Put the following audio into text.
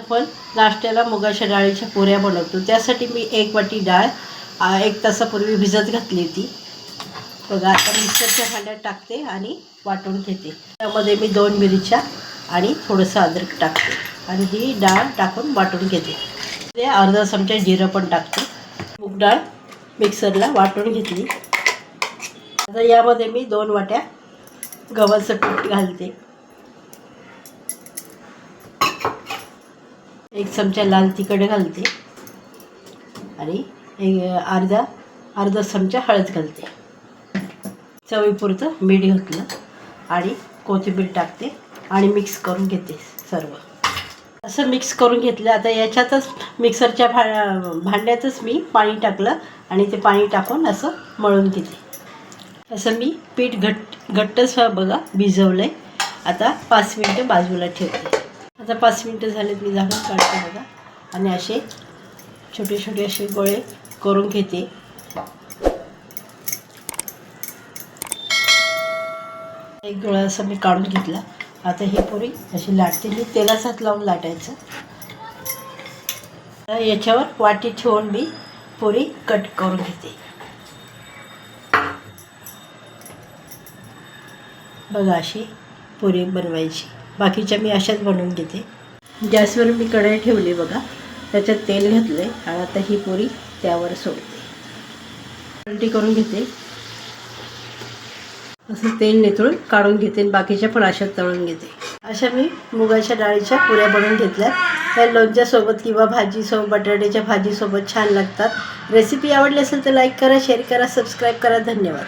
आपण नाश्त्याला मुगाच्या डाळीच्या पुऱ्या बनवतो. त्यासाठी मी 1 वाटी डाळ 1 तासापूर्वी भिजत घातली होती. बघा आता मिक्सरच्या भांड्यात टाकते आणि वाटून घेते. त्यामध्ये मी 2 मिरच्या आणि थोडंसं अद्रक टाकते आणि ही डाळ टाकून वाटून घेते. ते अर्धा चमचा जिरं पण टाकते. मूग डाळ मिक्सरला वाटून घेतली. आता यामध्ये मी 2 वाट्या गव्हाचं पीठ घालते. 1 चमचा लाल तिखट घालते आणि अर्धा चमचा हळद घालते. चवीपुरतं मीठ घातलं आणि कोथिंबीर टाकते आणि मिक्स करून घेते सर्व. असं मिक्स करून घेतलं. आता याच्यातच मिक्सरच्या भांड्यातच मी पाणी टाकलं आणि ते पाणी टाकून असं मळून घेते. असं मी पीठ घट्टच बघा भिजवलं आहे. आता 5 मिनटं बाजूला ठेवते. आता 5 मिनटं झालेत. मी झाकण काढते बघा आणि असे छोटे छोटे असे गोळे करून घेते. एक गोळा असं मी काढून घेतला. आता ही पुरी अशी लाटते. मी तेलाच हात लावून लाटायचं. आता याच्यावर वाटी ठेवून मी पुरी कट करून घेते. बघा अशी पुरी बनवायची. बाकीच्या मी अशाच बनवून घेते. गॅसवर मी कढई ठेवली बघा. त्याच्यात तेल घातले आणि आता ही पुरी त्यावर सोडते. पलटी करून घेते. असं तेल निथळून काढून घेते आणि बाकीच्या पण अशा तळून घेते. अशा मी मुगाच्या डाळीच्या पुऱ्या बनवून घेतल्या. त्या लोणच्यासोबत किंवा भाजीसोबत बटाट्याच्या भाजीसोबत छान लागतात. रेसिपी आवडली असेल तर लाईक करा, शेअर करा, सबस्क्राईब करा. धन्यवाद.